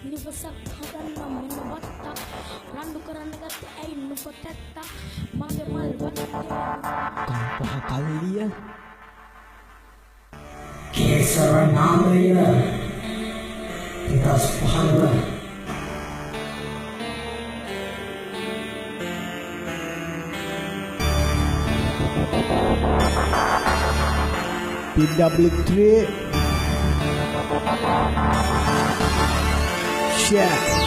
නිවසක් හදන්න මෙන්න වත්තක් රණ්ඩු කරන්න ගත්තේ ඇයි නුඹ කැත්තක් මගේ මල් වත්තේ කම්පහ කල්ලිය කේසර නාමය 2015 PW3 share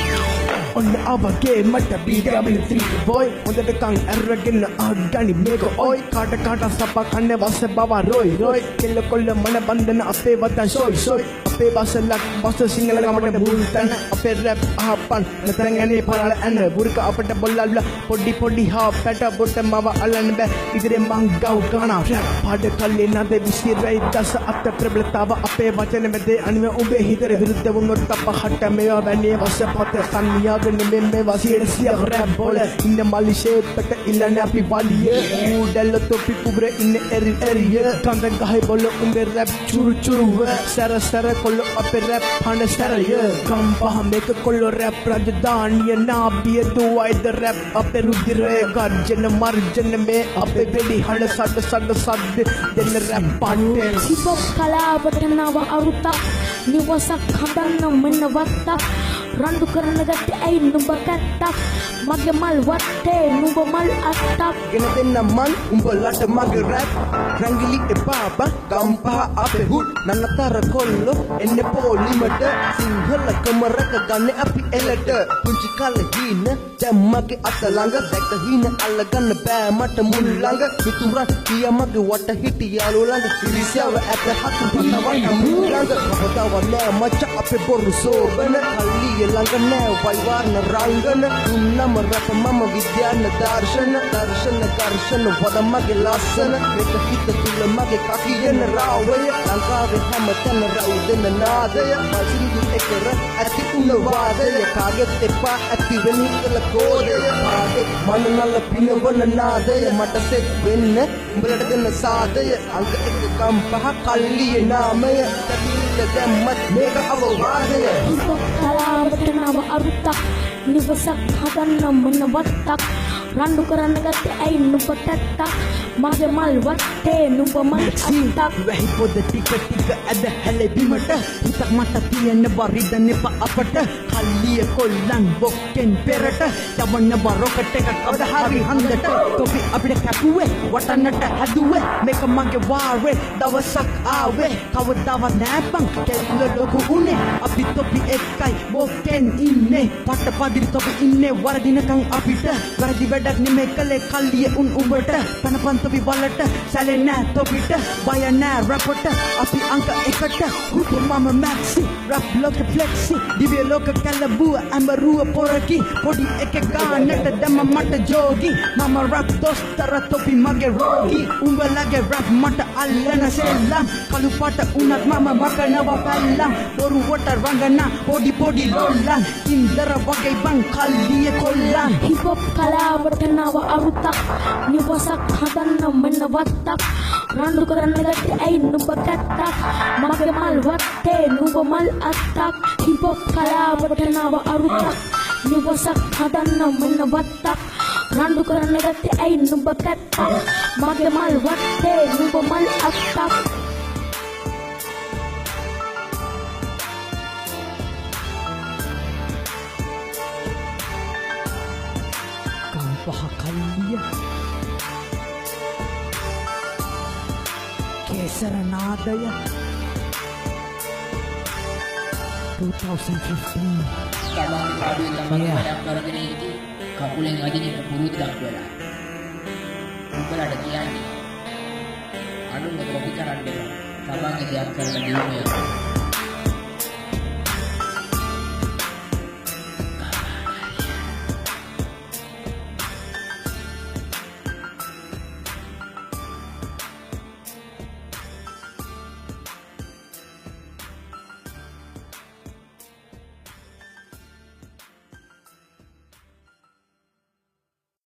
on the other game mata BW3 boy hondata kan arragena agani mega oi kata kata sapa kanne wasse bawa roy kella kolla mana bandana ape watan soy ape basalak basa sinhala gamata bultan ape rap ahapan natarangane parala and burka apata bollalla podi ha pata botta mawa alan ba idire mang gaw gana rap pada kalle nade visirai das atta prabalatawa ape wachana mede anime ube hidare virudda wonnot tappa hatta mewa bane wassa pata sanniya me wasir siya rap bola inna mali shape pata ilana api waliye udallo topi kubre inne area kanda gahe bolo umbe rap churu sara kollo ape rap phane sara ye kamba make kollo rap rajdaniya na biye duai the rap ape rudire garjana marjana me ape bedi hana sad den rap patte hip hop කලාවට නව අරුතක් නිවසක් හදන්න මෙන්න වත්තක් රණ්ඩු කරන්න ගත්තේ ඇයි නුඹ කැත්තක් මගේ මල් වත්තේ නුඹ මල් අත්තක් ගෙන දෙන්න මන් උඹලට මගේ රැප් රංගිලි එපාපා ගම්පහ අපේ හුඩ් නන්නතර කොල්ලෝ එන්නේ පොලිමට සිංහල කමරක ගන්න අපි එලට පුංචි කාලේ හීන දැන් මගේ අත ළඟ දැක හීන අල්ලගන්න බෑ මට මුල් ළඟ මිතුරා කියා මගේ වට හිටියාලු ළඟ ඉරිසියාව ඇත හතු පතවන්න මුල් ළඟ කවදාව නෑ මච අපේ බොරු සෝබන කල්ලිය ළඟ නෑ වයිවාර්න රංගන දුන්නම රට මම විද්‍යාන දර්ශන ඝර්ෂණ වද මගේ ලස්සන මේක හිත තුල මගේ කකියන රාවය ලංකාවේ හැම තැන රවුදෙන නාදය මසින්දු එකර ඇති උන වාදය කාගෙත් එපා ඇති වෙනි කල කෝදය පාගේ මනනල පිනවන නාදය මට සෙත් වෙන්න උඹලට දෙන සාදය අංක එක කම්පහ කල්ලියේ නාමය තතිල්ල දැම්මත් මේක අවවාදය hip hop කලාවට නව අරුතක් නිවසක් හදන්න මෙන්න වත්තක් රණ්ඩු කරන්න ගත්තේ ඇයි නුඹ කැත්තක් මගේ මල් වත්තේ නුඹ මල් අත්තක් වැහි පොද ටික ඇද හැලේ බිමට හිතක් මට තියෙන වරිදන එපා අපට කල්ලිය කොල්ලන් බොක්කෙන් පෙරට යවන්න බරොකට එකක් කවද හරි හන්දට තොපි අපිට කැපුවේ වටන්නට හැදුවේ මේක මගේ වාරේ දවසක් ආවේ කවදාවත් නෑපන් කෙල්ල ලොකු උනේ අපි තොපි එකයි බොක්කෙන් ඉන්නේ පට පදිරි තොපි ඉන්නේ වරදිනකන් අපිට වැරදි වැඩක් නෙමෙයි කලේ කල්ලිය උන් උඹට පනපන් තොපි වලට සැලේ නෑ තොපිට බය නෑ රැපට අපි අංක එකට හුතු මම මැක්සි රැප් ලෝක ෆ්ලෙක්සි දිව්‍ය ලෝක කැලබුව ඇඹරුව පොරකි පොඩි එකෙක් ගන්නට දැම්ම මට ජෝගි මම රැප් දොස්තර තොපි මගේ රෝගි උඹලගේ රැප් මට අල්ලන සෙල්ලම් කළු පාට උනත් මම මකනව පැල්ලම් බොරුවට රංගන පොඩි ලොල්ලම් ඉන්දර වගේ බං කල්ලිය කොල්ලම් hip hop කලාවට නව අරුතක් නිවසක් හදන්න මෙන්න වත්තක් රණ්ඩු කරන්න ගත්තේ ඇයි නුඹ කැත්තක් මගේ මල් වත්තේ නුඹ මල් අත්තක් hip hop කලාවට නව අරුතක් නිවසක් හදන්න මෙන්න වත්තක් රණ්ඩු කරන්න ගත්තේ ඇයි නුඹ කැත්තක් මගේ මල් වත්තේ නුඹ මල් අත්තක් කම්පහ කල්ලිය කේසර නාදය 2015 තමන් පාඩුවේ තමන් වැඩක් කරගෙන ඉති කකුලෙන් අදින එක පුරුද්දක් වෙලා. උඹලට කියන්නේ අනුන්ගේ කොපි කරන්න එපා. තමන්ගේ දෙයක් කරලා දිනුනේ.